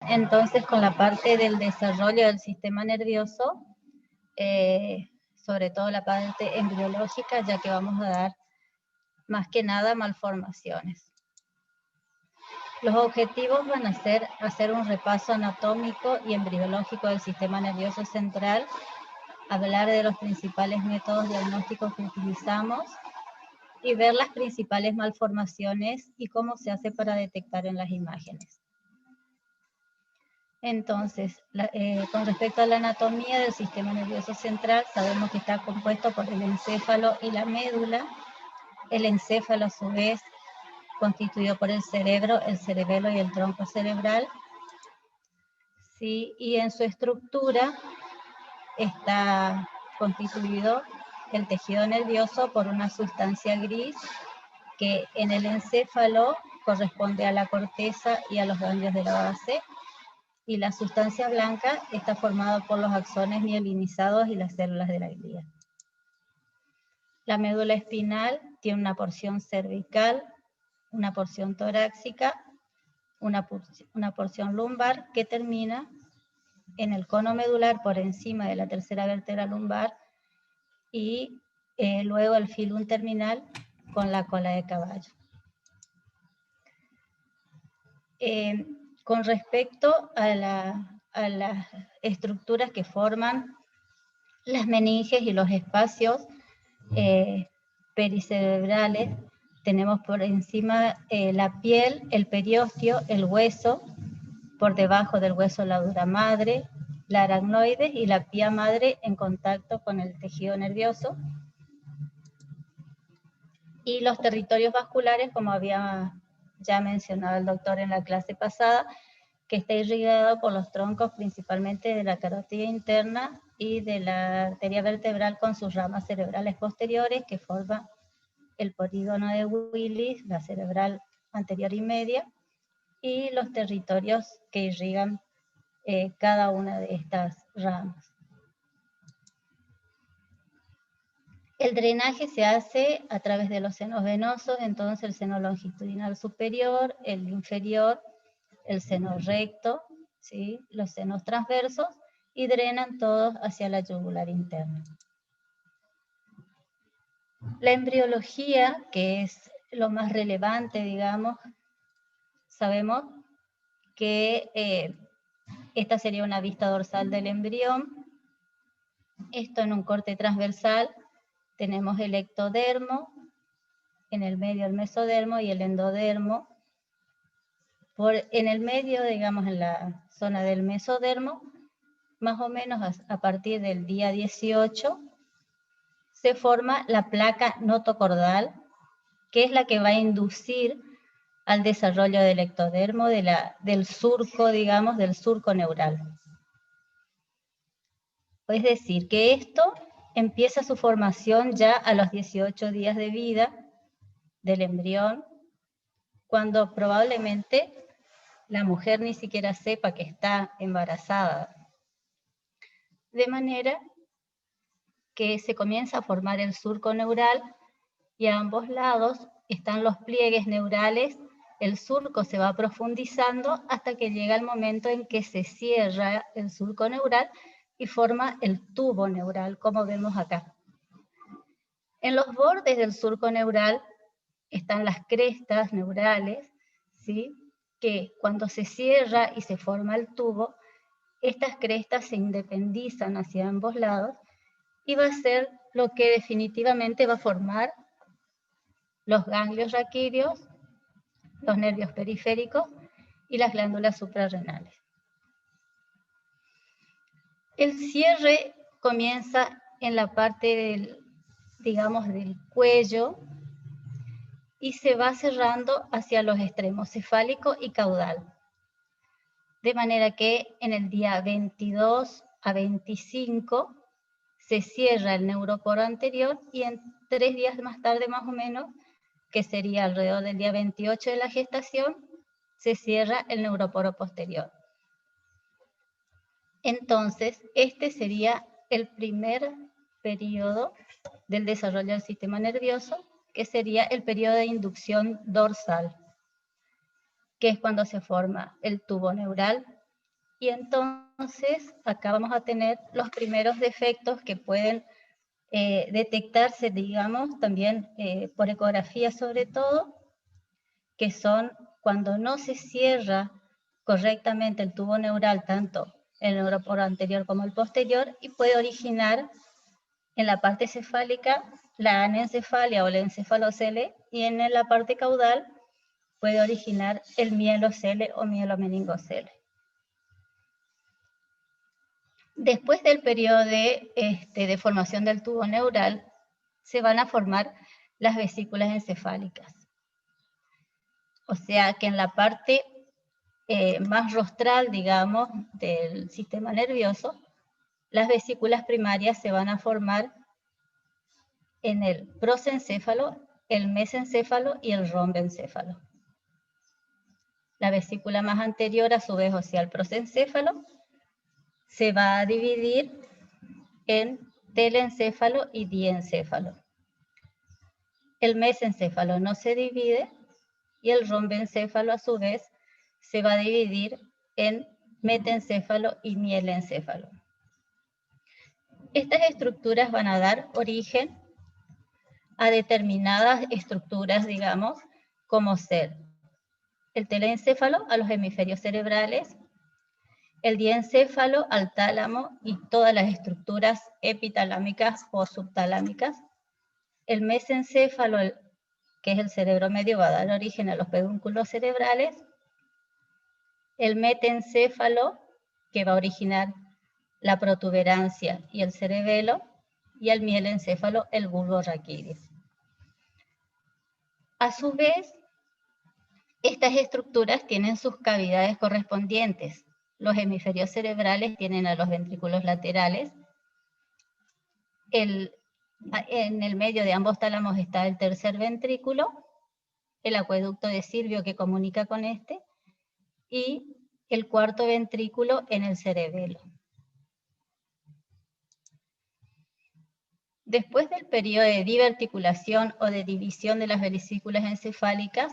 entonces con la parte del desarrollo del sistema nervioso, sobre todo la parte embriológica, ya que vamos a dar más que nada malformaciones. Los objetivos van a ser hacer un repaso anatómico y embriológico del sistema nervioso central, hablar de los principales métodos diagnósticos que utilizamos y ver las principales malformaciones y cómo se hace para detectar en las imágenes. Entonces, con respecto a la anatomía del sistema nervioso central, sabemos que está compuesto por el encéfalo y la médula. El encéfalo, a su vez, constituido por el cerebro, el cerebelo y el tronco cerebral. ¿Sí? Y en su estructura está constituido el tejido nervioso por una sustancia gris que en el encéfalo corresponde a la corteza y a los ganglios de la base, y la sustancia blanca está formada por los axones mielinizados y las células de la glía. La médula espinal tiene una porción cervical, una porción torácica, una porción lumbar que termina en el cono medular por encima de la tercera vértebra lumbar y luego el filum terminal con la cola de caballo. Con respecto a las estructuras que forman las meninges y los espacios pericerebrales, tenemos por encima la piel, el periósteo, el hueso, por debajo del hueso la dura madre, la aracnoides y la pía madre en contacto con el tejido nervioso. Y los territorios vasculares, como había ya mencionado el doctor en la clase pasada, que está irrigado por los troncos principalmente de la carótida interna y de la arteria vertebral con sus ramas cerebrales posteriores que forman el polígono de Willis, la cerebral anterior y media, y los territorios que irrigan cada una de estas ramas. El drenaje se hace a través de los senos venosos, entonces el seno longitudinal superior, el inferior, el seno recto, ¿sí? Los senos transversos, y drenan todos hacia la yugular interna. La embriología, que es lo más relevante, digamos, sabemos que esta sería una vista dorsal del embrión. Esto en un corte transversal tenemos el ectodermo, en el medio el mesodermo y el endodermo. En el medio, digamos, en la zona del mesodermo, más o menos a partir del día 18, se forma la placa notocordal, que es la que va a inducir al desarrollo del ectodermo, del surco, digamos, del surco neural. Es decir, que esto empieza su formación ya a los 18 días de vida del embrión, cuando probablemente la mujer ni siquiera sepa que está embarazada. De manera que se comienza a formar el surco neural y a ambos lados están los pliegues neurales. El surco se va profundizando hasta que llega el momento en que se cierra el surco neural y forma el tubo neural, como vemos acá. En los bordes del surco neural están las crestas neurales, ¿sí? Que cuando se cierra y se forma el tubo, estas crestas se independizan hacia ambos lados y va a ser lo que definitivamente va a formar los ganglios raquídeos, los nervios periféricos y las glándulas suprarrenales. El cierre comienza en la parte del, digamos, del cuello y se va cerrando hacia los extremos cefálico y caudal. De manera que en el día 22 a 25 se cierra el neuroporo anterior y en 3 días más tarde más o menos, que sería alrededor del día 28 de la gestación, se cierra el neuroporo posterior. Entonces, este sería el primer periodo del desarrollo del sistema nervioso, que sería el periodo de inducción dorsal, que es cuando se forma el tubo neural, y entonces acá vamos a tener los primeros defectos que pueden detectarse, digamos, también por ecografía sobre todo, que son cuando no se cierra correctamente el tubo neural, tanto el neuroporo anterior como el posterior, y puede originar en la parte cefálica la anencefalia o la encefalocele, y en la parte caudal puede originar el mielocele o mielomeningocele. Después del periodo de formación del tubo neural, se van a formar las vesículas encefálicas. O sea que en la parte más rostral, digamos, del sistema nervioso, las vesículas primarias se van a formar en el prosencéfalo, el mesencéfalo y el rombencéfalo. La vesícula más anterior, a su vez, o sea, el prosencéfalo, se va a dividir en telencéfalo y diencéfalo. El mesencéfalo no se divide y el rombencéfalo, a su vez, se va a dividir en metencéfalo y mielencéfalo. Estas estructuras van a dar origen a determinadas estructuras, digamos, como ser el telencéfalo a los hemisferios cerebrales, el diencéfalo al tálamo y todas las estructuras epitalámicas o subtalámicas, el mesencéfalo, que es el cerebro medio, va a dar origen a los pedúnculos cerebrales, el metencéfalo, que va a originar la protuberancia y el cerebelo, y el mielencéfalo, el bulbo raquídeo. A su vez, estas estructuras tienen sus cavidades correspondientes. Los hemisferios cerebrales tienen a los ventrículos laterales. En el medio de ambos tálamos está el tercer ventrículo, el acueducto de Silvio que comunica con este, y el cuarto ventrículo en el cerebelo. Después del periodo de diverticulación o de división de las vesículas encefálicas,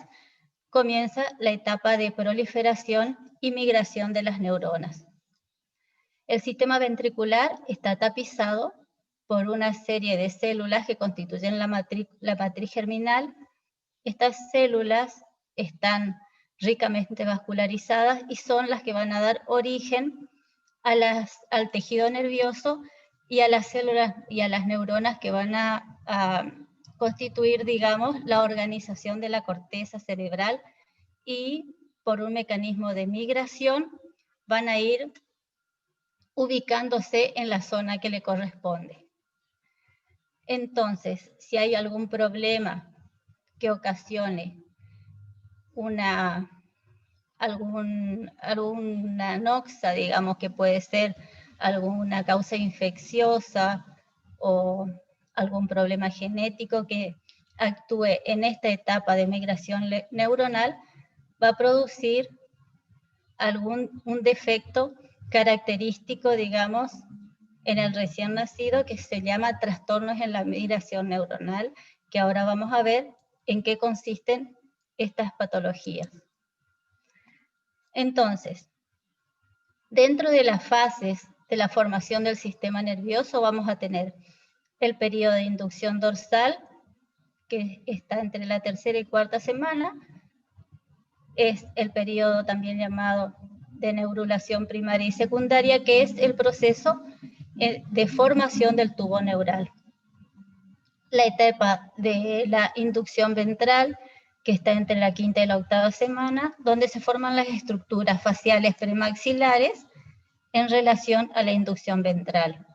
comienza la etapa de proliferación y migración de las neuronas. El sistema ventricular está tapizado por una serie de células que constituyen la matriz germinal. Estas células están ricamente vascularizadas y son las que van a dar origen al tejido nervioso y a las células y a las neuronas que van a constituir, digamos, la organización de la corteza cerebral, y por un mecanismo de migración van a ir ubicándose en la zona que le corresponde. Entonces, si hay algún problema que ocasione alguna noxa, digamos, que puede ser alguna causa infecciosa o algún problema genético que actúe en esta etapa de migración neuronal, va a producir un defecto característico, digamos, en el recién nacido, que se llama trastornos en la migración neuronal, que ahora vamos a ver en qué consisten estas patologías. Entonces, dentro de las fases de la formación del sistema nervioso vamos a tener el periodo de inducción dorsal, que está entre la tercera y cuarta semana. Es el periodo también llamado de neurulación primaria y secundaria, que es el proceso de formación del tubo neural. La etapa de la inducción ventral, que está entre la quinta y la octava semana, donde se forman las estructuras faciales premaxilares en relación a la inducción ventral.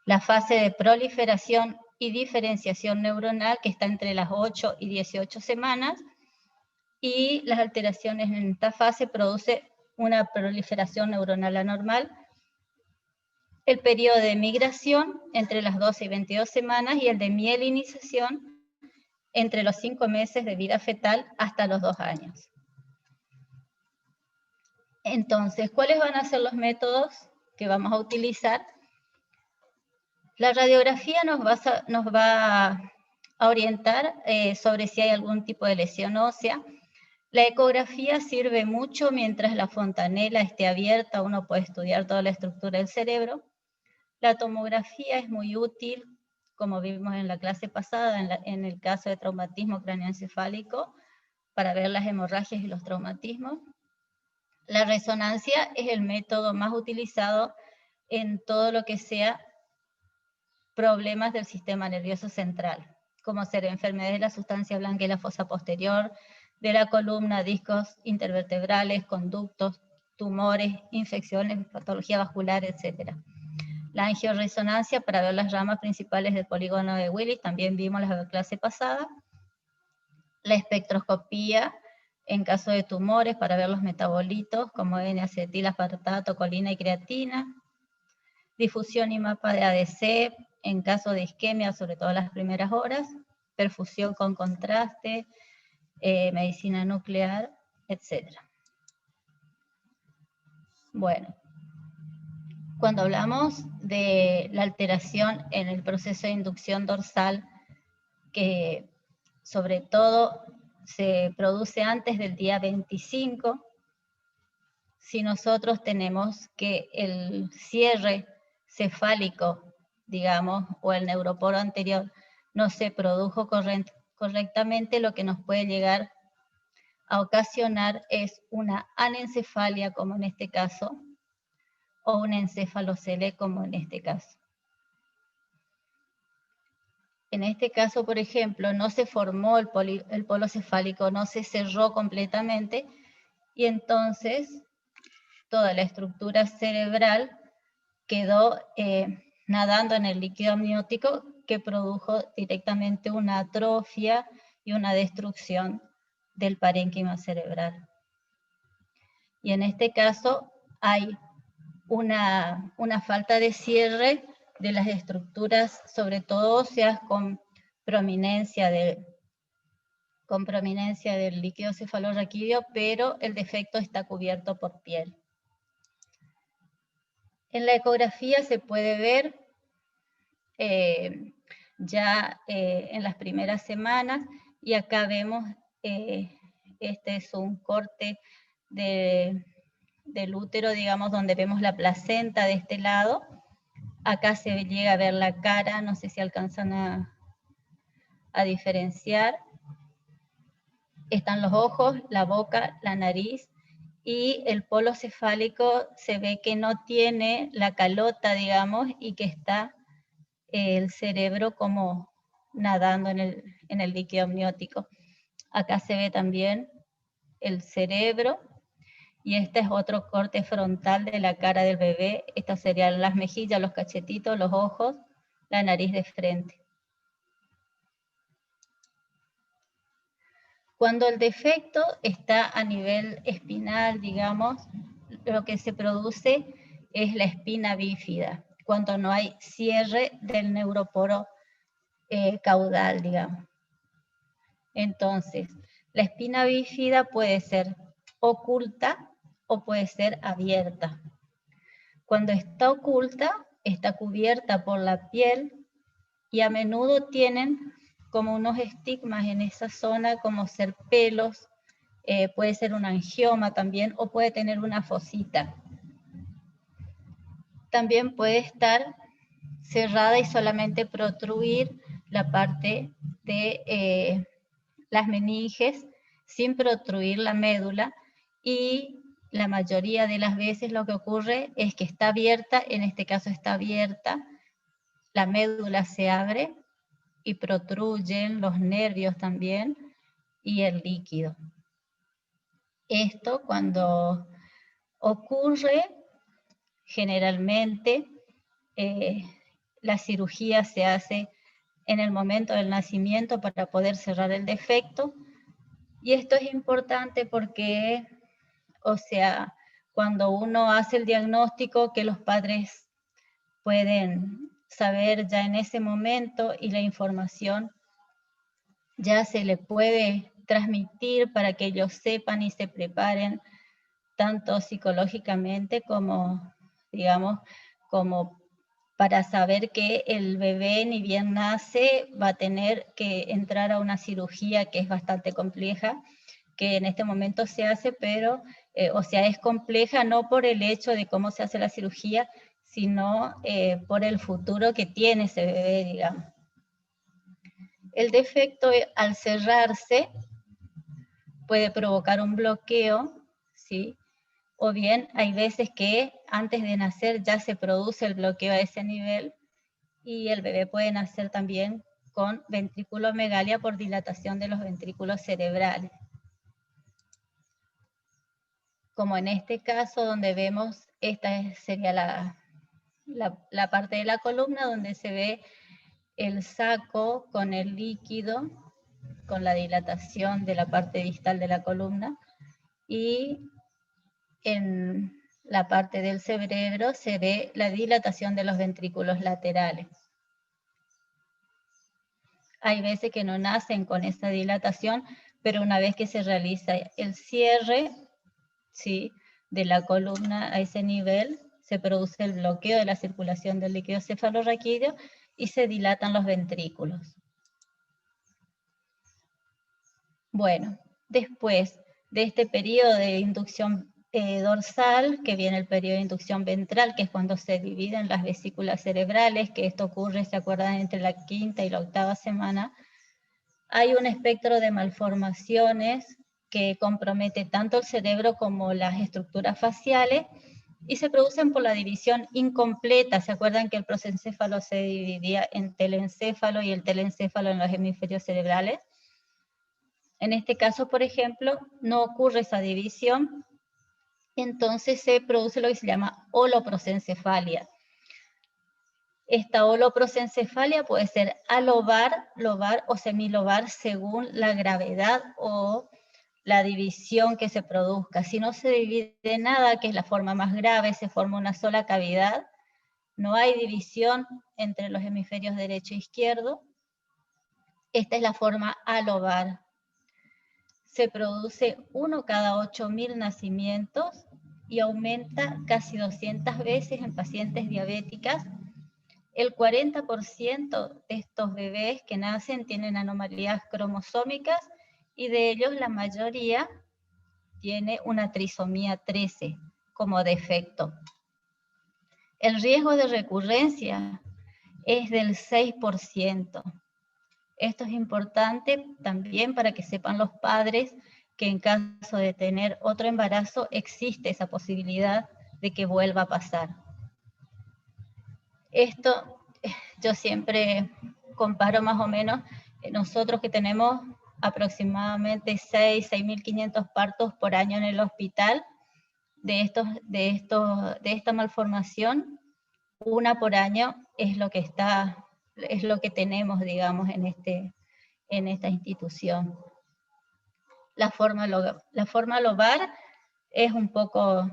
La fase de proliferación y diferenciación neuronal, que está entre las 8 y 18 semanas, y las alteraciones en esta fase produce una proliferación neuronal anormal. El periodo de migración entre las 12 y 22 semanas y el de mielinización entre los 5 meses de vida fetal hasta los 2 años. Entonces, ¿cuáles van a ser los métodos que vamos a utilizar? La radiografía nos va a orientar sobre si hay algún tipo de lesión ósea. La ecografía sirve mucho mientras la fontanela esté abierta, uno puede estudiar toda la estructura del cerebro. La tomografía es muy útil, como vimos en la clase pasada, en el caso de traumatismo craneoencefálico, para ver las hemorragias y los traumatismos. La resonancia es el método más utilizado en todo lo que sea problemas del sistema nervioso central, como ser enfermedades de la sustancia blanca y la fosa posterior, de la columna, discos intervertebrales, conductos, tumores, infecciones, patología vascular, etc. La angioresonancia para ver las ramas principales del polígono de Willis, también vimos la clase pasada. La espectroscopía en caso de tumores para ver los metabolitos como N-acetil-aspartato, colina y creatina. Difusión y mapa de ADC en caso de isquemia, sobre todo las primeras horas. Perfusión con contraste, medicina nuclear, etc. Bueno, cuando hablamos de la alteración en el proceso de inducción dorsal, que sobre todo se produce antes del día 25, si nosotros tenemos que el cierre cefálico, digamos, o el neuroporo anterior no se produjo correctamente, lo que nos puede llegar a ocasionar es una anencefalia, como en este caso, o un encéfalocele, como en este caso. En este caso, por ejemplo, no se formó el polo cefálico, no se cerró completamente, y entonces toda la estructura cerebral quedó nadando en el líquido amniótico que produjo directamente una atrofia y una destrucción del parénquima cerebral. Y en este caso hay una falta de cierre de las estructuras, sobre todo óseas, con prominencia del líquido cefalorraquídeo, pero el defecto está cubierto por piel. En la ecografía se puede ver ya en las primeras semanas, y acá vemos, este es un corte del útero, digamos, donde vemos la placenta de este lado. Acá se llega a ver la cara, no sé si alcanzan a diferenciar. Están los ojos, la boca, la nariz, y el polo cefálico se ve que no tiene la calota, digamos, y que está el cerebro como nadando en el líquido amniótico. Acá se ve también el cerebro, y este es otro corte frontal de la cara del bebé. Estas serían las mejillas, los cachetitos, los ojos, la nariz de frente. Cuando el defecto está a nivel espinal, digamos, lo que se produce es la espina bífida, cuando no hay cierre del neuroporo caudal, digamos. Entonces, la espina bífida puede ser oculta o puede ser abierta. Cuando está oculta, está cubierta por la piel, y a menudo tienen como unos estigmas en esa zona, como ser pelos, puede ser un angioma también, o puede tener una fosita. También puede estar cerrada y solamente protruir la parte de las meninges sin protruir la médula, y la mayoría de las veces lo que ocurre es que está abierta, en este caso está abierta, la médula se abre y protruyen los nervios también y el líquido. Esto cuando ocurre, generalmente la cirugía se hace en el momento del nacimiento para poder cerrar el defecto, y esto es importante porque, o sea, cuando uno hace el diagnóstico, que los padres pueden saber ya en ese momento, y la información ya se le puede transmitir para que ellos sepan y se preparen tanto psicológicamente como, digamos, como para saber que el bebé ni bien nace va a tener que entrar a una cirugía que es bastante compleja, que en este momento se hace, pero, o sea, es compleja no por el hecho de cómo se hace la cirugía, sino por el futuro que tiene ese bebé, digamos. El defecto, al cerrarse, puede provocar un bloqueo, ¿sí? O bien hay veces que antes de nacer ya se produce el bloqueo a ese nivel y el bebé puede nacer también con ventriculomegalia por dilatación de los ventrículos cerebrales. Como en este caso donde vemos, esta sería la parte de la columna donde se ve el saco con el líquido, con la dilatación de la parte distal de la columna, y en la parte del cerebro se ve la dilatación de los ventrículos laterales. Hay veces que no nacen con esa dilatación, pero una vez que se realiza el cierre, ¿sí?, de la columna a ese nivel, se produce el bloqueo de la circulación del líquido cefalorraquídeo y se dilatan los ventrículos. Bueno, después de este periodo de inducción dorsal, que viene el periodo de inducción ventral, que es cuando se dividen las vesículas cerebrales, que esto ocurre, ¿se acuerdan?, entre la 5ª y la 8ª semana, hay un espectro de malformaciones que compromete tanto el cerebro como las estructuras faciales, y se producen por la división incompleta. ¿Se acuerdan que el prosencéfalo se dividía en telencéfalo y el telencéfalo en los hemisferios cerebrales? En este caso, por ejemplo, no ocurre esa división, entonces se produce lo que se llama holoprosencefalia. Esta holoprosencefalia puede ser alobar, lobar o semilobar según la gravedad o la división que se produzca. Si no se divide nada, que es la forma más grave, se forma una sola cavidad, no hay división entre los hemisferios derecho e izquierdo, esta es la forma alobar. Se produce 1 cada 8.000 nacimientos y aumenta casi 200 veces en pacientes diabéticas. El 40% de estos bebés que nacen tienen anomalías cromosómicas y de ellos la mayoría tiene una trisomía 13 como defecto. El riesgo de recurrencia es del 6%. Esto es importante también para que sepan los padres que en caso de tener otro embarazo existe esa posibilidad de que vuelva a pasar. Esto yo siempre comparo más o menos, nosotros que tenemos aproximadamente 6.500 partos por año en el hospital, de esta malformación, una por año es lo que tenemos, digamos, en esta institución. La forma lobar es un poco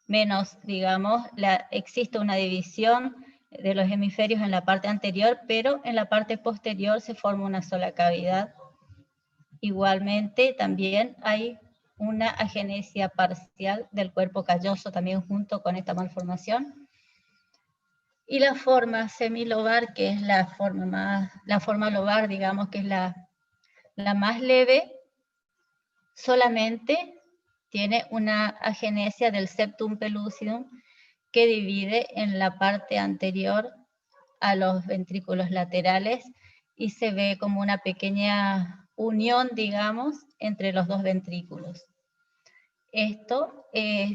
menos, digamos, existe una división de los hemisferios en la parte anterior, pero en la parte posterior se forma una sola cavidad. Igualmente, también hay una agenesia parcial del cuerpo calloso también junto con esta malformación. Y la forma semilobar, que es la forma lobar, digamos, que es la más leve, solamente tiene una agenesia del septum pellucidum que divide en la parte anterior a los ventrículos laterales y se ve como una pequeña unión, digamos, entre los dos ventrículos. Esto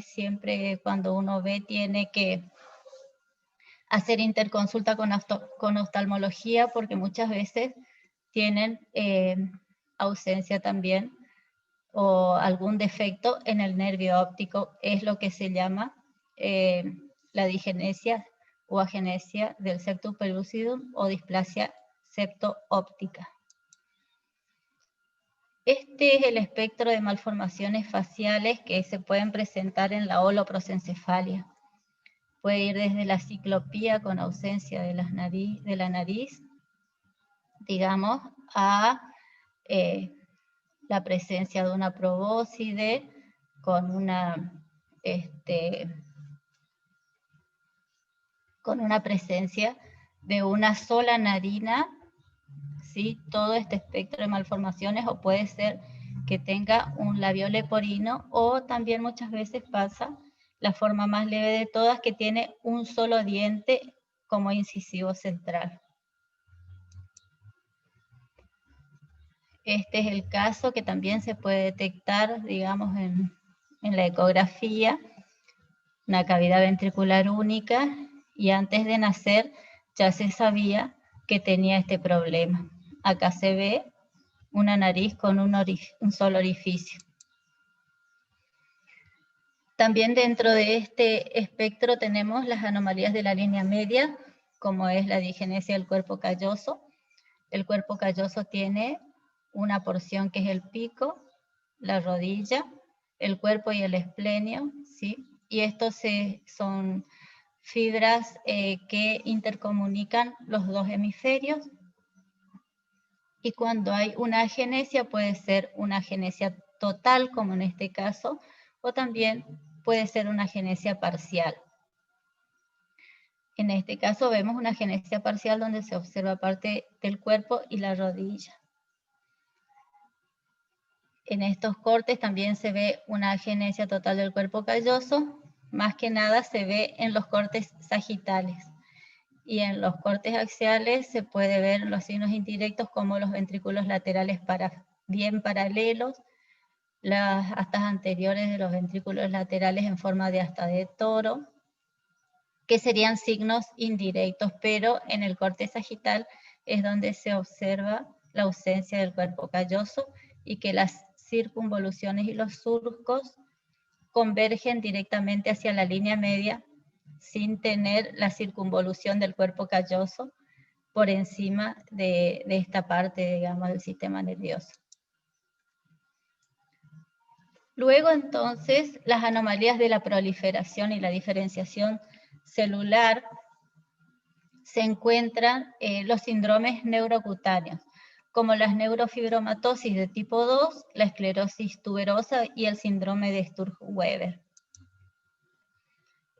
siempre cuando uno ve tiene que hacer interconsulta con oftalmología porque muchas veces tienen ausencia también o algún defecto en el nervio óptico, es lo que se llama la digenesia o agenesia del septum pellucidum o displasia septo-óptica. Este es el espectro de malformaciones faciales que se pueden presentar en la holoprosencefalia. Puede ir desde la ciclopía con ausencia de la nariz, digamos, a la presencia de una probóscide con una presencia de una sola narina, ¿sí? Todo este espectro de malformaciones, o puede ser que tenga un labio leporino, o también muchas veces pasa la forma más leve de todas, que tiene un solo diente como incisivo central. Este es el caso que también se puede detectar, digamos, en la ecografía, una cavidad ventricular única, y antes de nacer ya se sabía que tenía este problema. Acá se ve una nariz con un solo orificio. También dentro de este espectro tenemos las anomalías de la línea media, como es la digenesia del cuerpo calloso. El cuerpo calloso tiene una porción que es el pico, la rodilla, el cuerpo y el esplenio, ¿sí? Y estos son fibras que intercomunican los dos hemisferios. Y cuando hay una agenesia, puede ser una agenesia total, como en este caso, o también puede ser una agenesia parcial. En este caso vemos una agenesia parcial donde se observa parte del cuerpo y la rodilla. En estos cortes también se ve una agenesia total del cuerpo calloso, más que nada se ve en los cortes sagitales. Y en los cortes axiales se puede ver los signos indirectos como los ventrículos laterales bien paralelos, las astas anteriores de los ventrículos laterales en forma de asta de toro, que serían signos indirectos, pero en el corte sagital es donde se observa la ausencia del cuerpo calloso y que las circunvoluciones y los surcos convergen directamente hacia la línea media sin tener la circunvolución del cuerpo calloso por encima de esta parte, digamos, del sistema nervioso. Luego, entonces, las anomalías de la proliferación y la diferenciación celular, se encuentran los síndromes neurocutáneos, como las neurofibromatosis de tipo 2, la esclerosis tuberosa y el síndrome de Sturge-Weber.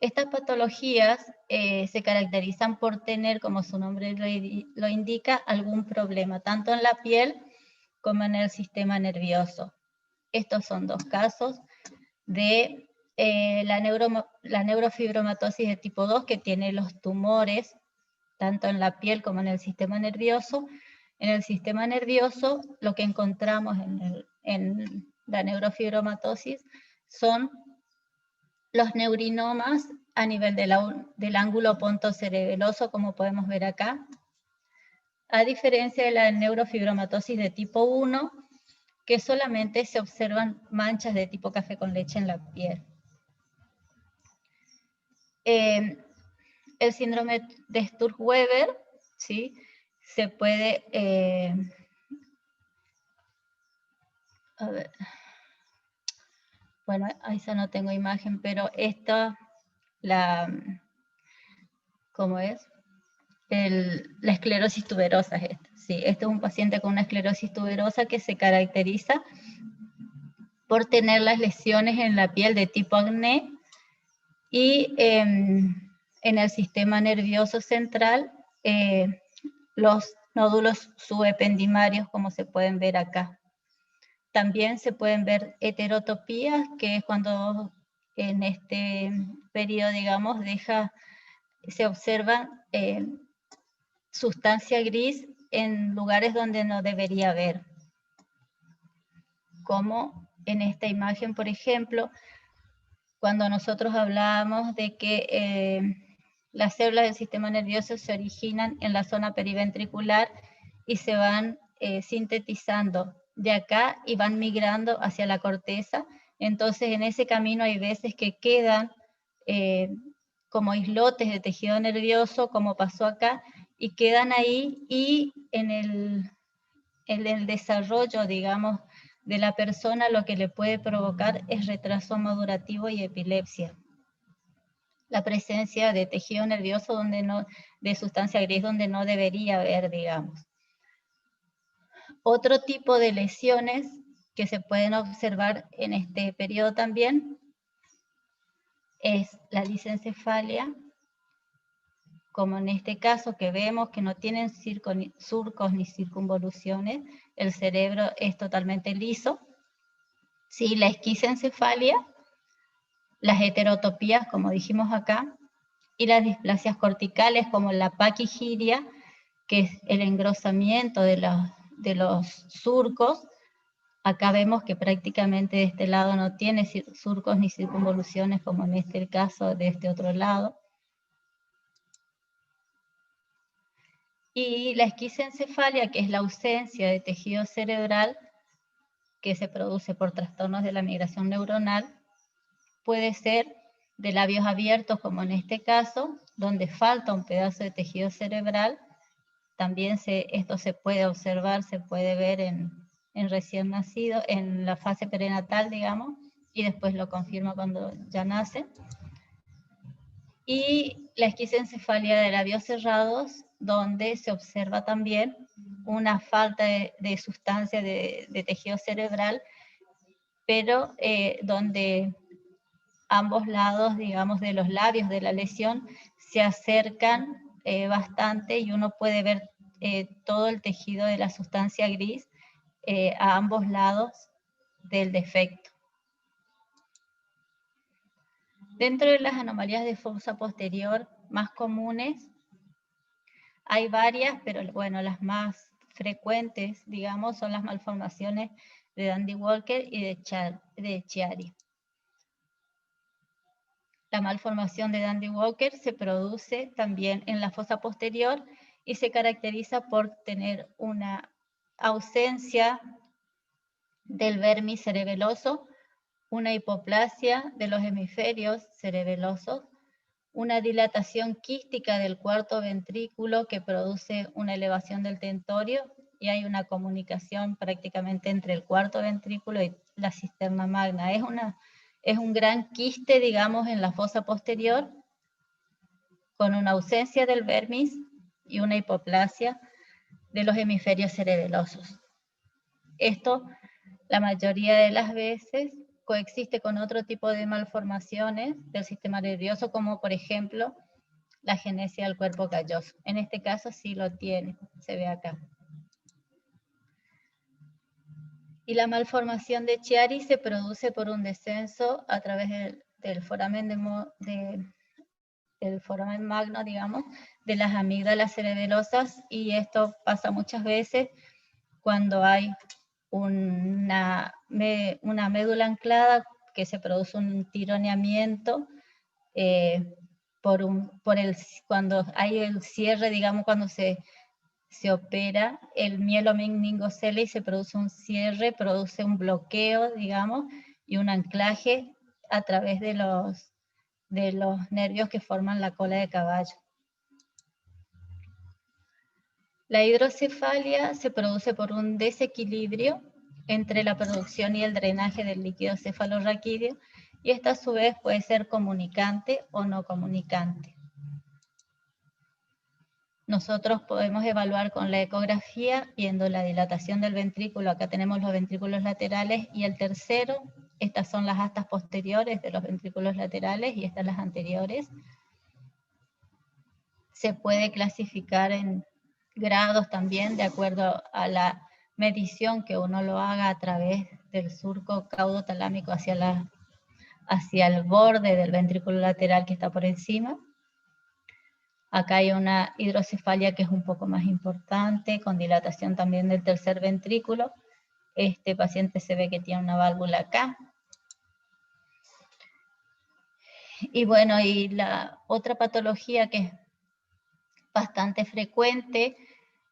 Estas patologías se caracterizan por tener, como su nombre lo indica, algún problema, tanto en la piel como en el sistema nervioso. Estos son dos casos de la neurofibromatosis de tipo 2, que tiene los tumores tanto en la piel como en el sistema nervioso. En el sistema nervioso, lo que encontramos en la neurofibromatosis son los neurinomas a nivel del ángulo pontocerebeloso, como podemos ver acá, a diferencia de la neurofibromatosis de tipo 1, que solamente se observan manchas de tipo café con leche en la piel. El síndrome de Sturge-Weber, ¿sí? Se puede, a ver, bueno, ahí ya no tengo imagen, pero esta, ¿cómo es? La esclerosis tuberosa es esta. Sí, este es un paciente con una esclerosis tuberosa que se caracteriza por tener las lesiones en la piel de tipo acné y en el sistema nervioso central los nódulos subependimarios, como se pueden ver acá. También se pueden ver heterotopías, que es cuando en este periodo, digamos, se observa sustancia gris en lugares donde no debería haber. Como en esta imagen, por ejemplo, cuando nosotros hablamos de que las células del sistema nervioso se originan en la zona periventricular y se van sintetizando de acá y van migrando hacia la corteza. Entonces, en ese camino hay veces que quedan como islotes de tejido nervioso, como pasó acá, y quedan ahí, y en el desarrollo, digamos, de la persona, lo que le puede provocar es retraso madurativo y epilepsia. La presencia de tejido nervioso de sustancia gris donde no debería haber, digamos. Otro tipo de lesiones que se pueden observar en este periodo también es la lisencefalia, como en este caso que vemos que no tienen surcos ni circunvoluciones, el cerebro es totalmente liso, Sí, la esquisencefalia, las heterotopías, como dijimos acá, y las displasias corticales como la paquigiria, que es el engrosamiento de los surcos. Acá vemos que prácticamente de este lado no tiene surcos ni circunvoluciones como en este caso de este otro lado. Y la esquisencefalia, que es la ausencia de tejido cerebral que se produce por trastornos de la migración neuronal, puede ser de labios abiertos, como en este caso, donde falta un pedazo de tejido cerebral. También esto se puede observar, se puede ver en recién nacido, en la fase perinatal, digamos, y después lo confirma cuando ya nace. Y la esquisencefalia de labios cerrados, donde se observa también una falta de sustancia de tejido cerebral, pero donde ambos lados, digamos, de los labios de la lesión se acercan bastante y uno puede ver todo el tejido de la sustancia gris a ambos lados del defecto. Dentro de las anomalías de fosa posterior más comunes, hay varias, pero bueno, las más frecuentes, digamos, son las malformaciones de Dandy Walker y de Chiari. La malformación de Dandy Walker se produce también en la fosa posterior y se caracteriza por tener una ausencia del vermis cerebeloso, una hipoplasia de los hemisferios cerebelosos, una dilatación quística del cuarto ventrículo que produce una elevación del tentorio y hay una comunicación prácticamente entre el cuarto ventrículo y la cisterna magna. Es un gran quiste, digamos, en la fosa posterior, con una ausencia del vermis y una hipoplasia de los hemisferios cerebelosos. Esto, la mayoría de las veces, coexiste con otro tipo de malformaciones del sistema nervioso, como por ejemplo la agenesia del cuerpo calloso. En este caso sí lo tiene, se ve acá. Y la malformación de Chiari se produce por un descenso a través del foramen el foramen magno, digamos, de las amígdalas cerebelosas, y esto pasa muchas veces cuando hay una médula anclada, que se produce un tironeamiento cuando hay el cierre, digamos, cuando se opera el mielomeningocele y se produce un cierre, produce un bloqueo, digamos, y un anclaje a través de los nervios que forman la cola de caballo. La hidrocefalia se produce por un desequilibrio entre la producción y el drenaje del líquido cefalorraquídeo, y esta a su vez puede ser comunicante o no comunicante. Nosotros podemos evaluar con la ecografía viendo la dilatación del ventrículo. Acá tenemos los ventrículos laterales y el tercero. Estas son las astas posteriores de los ventrículos laterales y estas las anteriores. Se puede clasificar en grados también de acuerdo a la medición que uno lo haga a través del surco caudotalámico hacia el borde del ventrículo lateral que está por encima. Acá hay una hidrocefalia que es un poco más importante, con dilatación también del tercer ventrículo. Este paciente se ve que tiene una válvula acá. Y bueno, y la otra patología que es bastante frecuente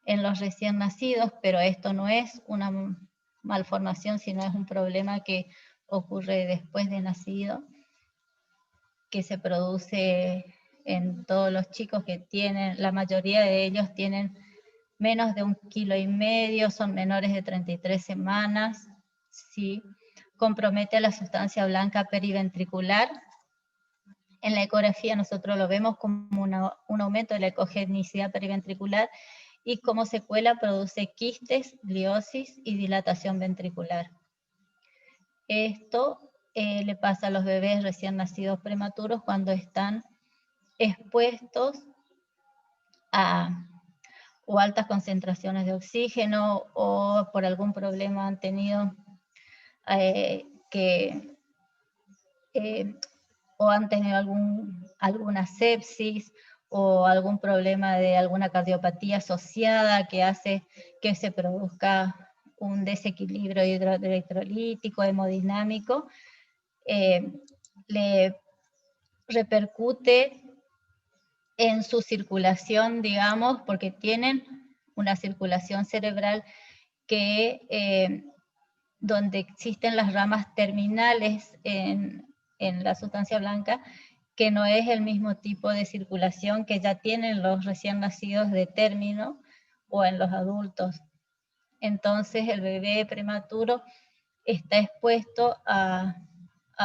en los recién nacidos, pero esto no es una malformación, sino es un problema que ocurre después de nacido, que se produce en todos los chicos que tienen, la mayoría de ellos tienen menos de 1,5 kilos, son menores de 33 semanas, ¿sí? Compromete a la sustancia blanca periventricular. En la ecografía nosotros lo vemos como un aumento de la ecogenicidad periventricular, y como secuela produce quistes, gliosis y dilatación ventricular. Esto le pasa a los bebés recién nacidos prematuros cuando están expuestos a o altas concentraciones de oxígeno, o por algún problema han tenido que o han tenido alguna sepsis o algún problema de alguna cardiopatía asociada que hace que se produzca un desequilibrio electrolítico, hemodinámico, le repercute en su circulación, digamos, porque tienen una circulación cerebral que donde existen las ramas terminales en la sustancia blanca, que no es el mismo tipo de circulación que ya tienen los recién nacidos de término o en los adultos. Entonces el bebé prematuro está expuesto a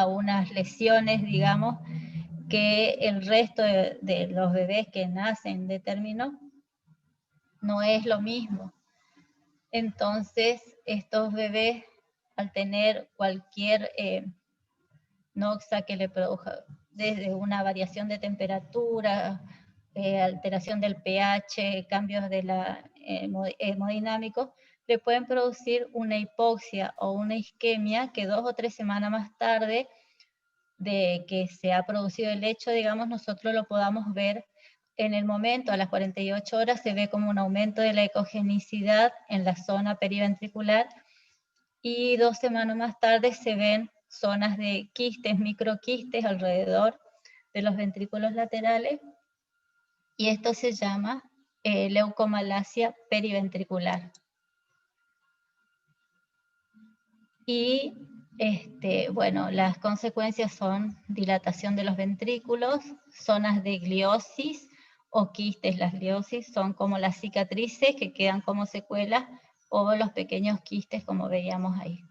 unas lesiones, digamos, que el resto de los bebés que nacen de término no es lo mismo. Entonces, estos bebés, al tener cualquier noxa que le produzca, desde una variación de temperatura, alteración del pH, cambios de la hemodinámicos, le pueden producir una hipoxia o una isquemia que 2 o 3 semanas más tarde de que se ha producido el hecho, digamos, nosotros lo podamos ver en el momento, a las 48 horas, se ve como un aumento de la ecogenicidad en la zona periventricular y 2 semanas más tarde se ven zonas de quistes, microquistes alrededor de los ventrículos laterales y esto se llama leucomalacia periventricular. Y bueno, las consecuencias son dilatación de los ventrículos, zonas de gliosis o quistes. Las gliosis son como las cicatrices que quedan como secuelas o los pequeños quistes como veíamos ahí.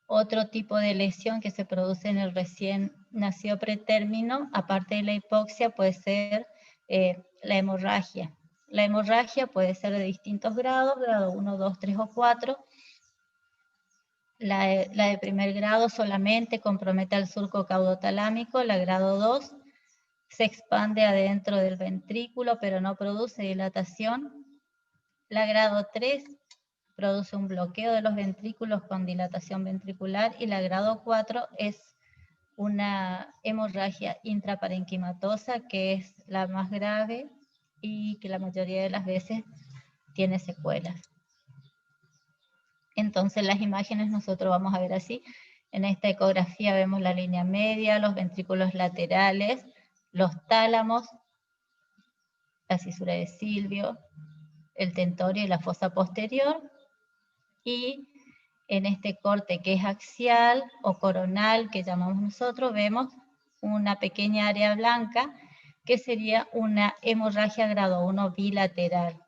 Otro tipo de lesión que se produce en el recién nacido pretérmino, aparte de la hipoxia, puede ser la hemorragia. La hemorragia puede ser de distintos grados, grado 1, 2, 3 o 4. La de primer grado solamente compromete al surco caudotalámico, la grado 2 se expande adentro del ventrículo pero no produce dilatación. La grado 3 produce un bloqueo de los ventrículos con dilatación ventricular y la grado 4 es una hemorragia intraparenquimatosa que es la más grave y que la mayoría de las veces tiene secuelas. Entonces las imágenes nosotros vamos a ver así. En esta ecografía vemos la línea media, los ventrículos laterales, los tálamos, la cisura de Silvio, el tentorio y la fosa posterior. Y en este corte que es axial o coronal, que llamamos nosotros, vemos una pequeña área blanca que sería una hemorragia grado 1 bilateral.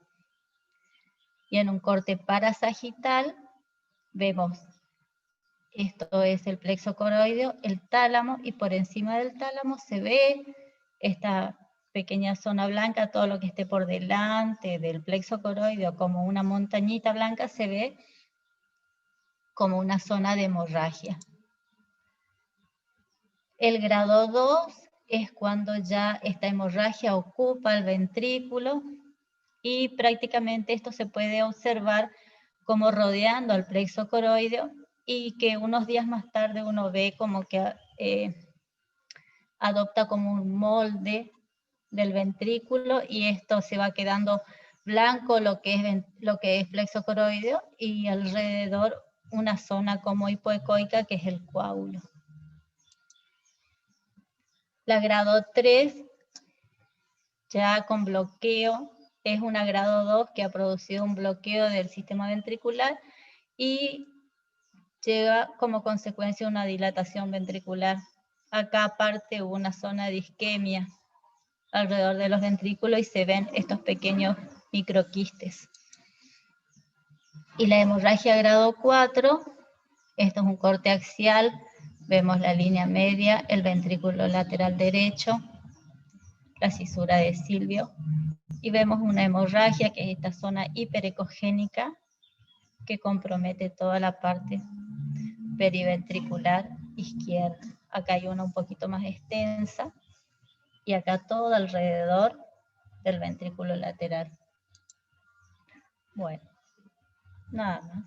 Y en un corte parasagital vemos, esto es el plexo coroideo, el tálamo, y por encima del tálamo se ve esta pequeña zona blanca, todo lo que esté por delante del plexo coroideo como una montañita blanca se ve como una zona de hemorragia. El grado 2 es cuando ya esta hemorragia ocupa el ventrículo y prácticamente esto se puede observar como rodeando al plexo coroideo y que unos días más tarde uno ve como que adopta como un molde del ventrículo y esto se va quedando blanco lo que es plexo coroideo y alrededor una zona como hipoecoica que es el coágulo. La grado 3, ya con bloqueo, es una grado 2 que ha producido un bloqueo del sistema ventricular y lleva como consecuencia una dilatación ventricular. Acá aparte una zona de isquemia alrededor de los ventrículos y se ven estos pequeños microquistes. Y la hemorragia grado 4, esto es un corte axial, vemos la línea media, el ventrículo lateral derecho, la cisura de Silvio, y vemos una hemorragia que es esta zona hiperecogénica que compromete toda la parte periventricular izquierda. Acá hay una un poquito más extensa y acá todo alrededor del ventrículo lateral. Bueno, nada más.